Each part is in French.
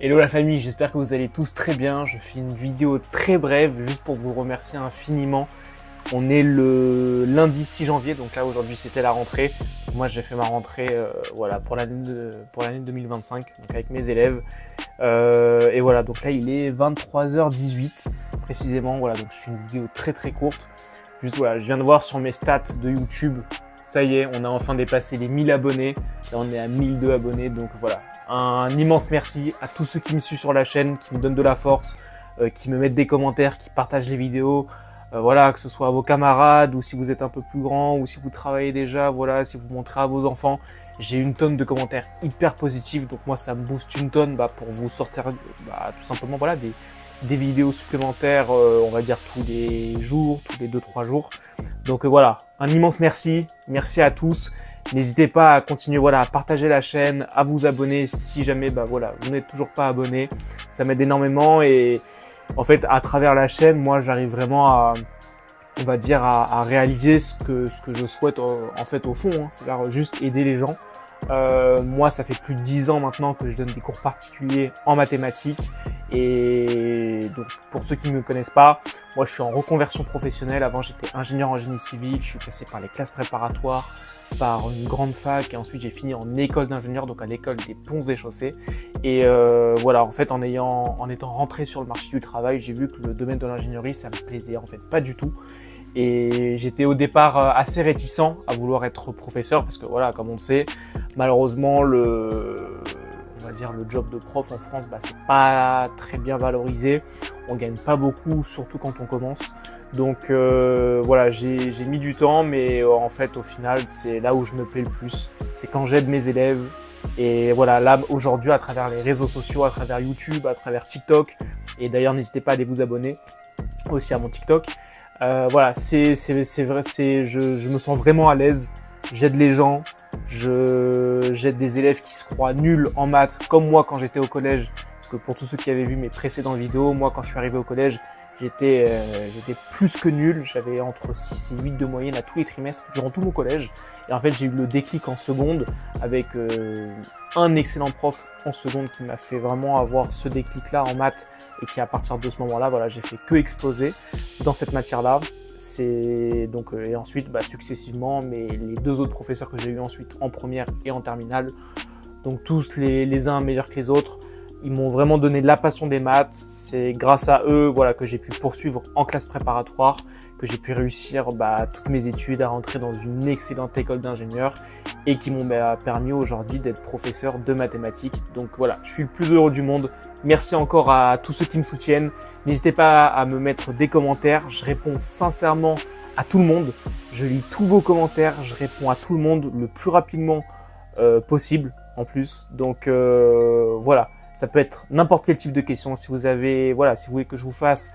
Hello la famille, j'espère que vous allez tous très bien. Je fais une vidéo très brève juste pour vous remercier infiniment. On est le lundi 6 janvier, donc là aujourd'hui c'était la rentrée. Moi j'ai fait ma rentrée voilà, pour l'année 2025 donc avec mes élèves. Et voilà, donc là il est 23h18 précisément. Voilà, donc je fais une vidéo très courte. Juste voilà, je viens de voir sur mes stats de YouTube. Ça y est, on a enfin dépassé les 1000 abonnés. Là, on est à 1002 abonnés. Donc voilà, un immense merci à tous ceux qui me suivent sur la chaîne, qui me donnent de la force, qui me mettent des commentaires, qui partagent les vidéos. Voilà, que ce soit à vos camarades ou si vous êtes un peu plus grand ou si vous travaillez déjà, voilà, si vous montrez à vos enfants. J'ai une tonne de commentaires hyper positifs. Donc moi, ça me booste une tonne pour vous sortir tout simplement voilà, des vidéos supplémentaires, on va dire tous les jours, tous les 2-3 jours. Donc voilà, un immense merci. Merci à tous. N'hésitez pas à continuer voilà, à partager la chaîne, à vous abonner si jamais voilà, vous n'êtes toujours pas abonné. Ça m'aide énormément et en fait, à travers la chaîne, moi, j'arrive vraiment à, on va dire, à réaliser ce que je souhaite en fait au fond, hein, c'est-à-dire juste aider les gens. Moi, ça fait plus de 10 ans maintenant que je donne des cours particuliers en mathématiques. Et donc, pour ceux qui ne me connaissent pas, moi, je suis en reconversion professionnelle. Avant, j'étais ingénieur en génie civil. Je suis passé par les classes préparatoires, par une grande fac. Et ensuite, j'ai fini en école d'ingénieur, donc à l'école des ponts et chaussées. Et voilà, en fait, en étant rentré sur le marché du travail, j'ai vu que le domaine de l'ingénierie, ça me plaisait en fait pas du tout. Et j'étais au départ assez réticent à vouloir être professeur parce que voilà, comme on le sait, malheureusement, on va dire le job de prof en France, c'est pas très bien valorisé. On gagne pas beaucoup, surtout quand on commence. Donc voilà, j'ai mis du temps, mais en fait, au final, c'est là où je me plais le plus. C'est quand j'aide mes élèves. Et voilà, là, aujourd'hui, à travers les réseaux sociaux, à travers YouTube, à travers TikTok, et d'ailleurs, n'hésitez pas à aller vous abonner aussi à mon TikTok. Voilà, c'est vrai, je me sens vraiment à l'aise. J'aide les gens, j'aide des élèves qui se croient nuls en maths, comme moi quand j'étais au collège. Parce que pour tous ceux qui avaient vu mes précédentes vidéos, moi quand je suis arrivé au collège, j'étais plus que nul. J'avais entre 6 et 8 de moyenne à tous les trimestres durant tout mon collège. Et en fait, j'ai eu le déclic en seconde avec un excellent prof en seconde qui m'a fait vraiment avoir ce déclic-là en maths et qui, à partir de ce moment-là, voilà, j'ai fait que exploser dans cette matière-là. C'est donc et ensuite successivement, mais les deux autres professeurs que j'ai eu ensuite en première et en terminale, donc tous les uns meilleurs que les autres. Ils m'ont vraiment donné la passion des maths. C'est grâce à eux voilà, que j'ai pu poursuivre en classe préparatoire, que j'ai pu réussir toutes mes études, à rentrer dans une excellente école d'ingénieur et qui m'ont permis aujourd'hui d'être professeur de mathématiques. Donc voilà, je suis le plus heureux du monde. Merci encore à tous ceux qui me soutiennent. N'hésitez pas à me mettre des commentaires. Je réponds sincèrement à tout le monde. Je lis tous vos commentaires. Je réponds à tout le monde le plus rapidement possible en plus. Donc voilà. Ça peut être n'importe quel type de question. Si vous avez, voilà, si vous voulez que je vous fasse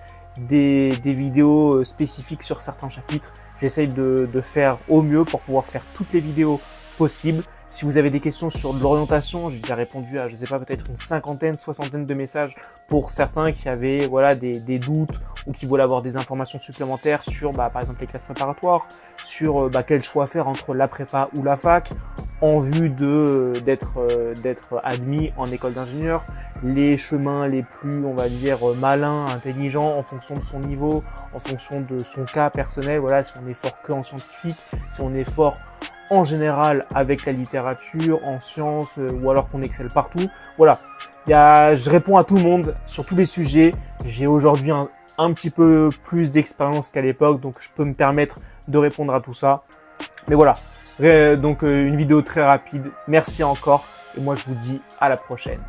des vidéos spécifiques sur certains chapitres, j'essaye de faire au mieux pour pouvoir faire toutes les vidéos possibles. Si vous avez des questions sur de l'orientation, j'ai déjà répondu à, je sais pas, peut-être une cinquantaine, soixantaine de messages pour certains qui avaient voilà, des doutes ou qui voulaient avoir des informations supplémentaires sur, par exemple, les classes préparatoires, sur quel choix faire entre la prépa ou la fac, en vue d'être admis en école d'ingénieur, les chemins les plus, on va dire, malins, intelligents, en fonction de son niveau, en fonction de son cas personnel, voilà, si on est fort que en scientifique, si on est fort en général avec la littérature, en sciences, ou alors qu'on excelle partout. Voilà, je réponds à tout le monde sur tous les sujets. J'ai aujourd'hui un petit peu plus d'expérience qu'à l'époque, donc je peux me permettre de répondre à tout ça. Mais voilà. Donc une vidéo très rapide. Merci encore et moi je vous dis à la prochaine.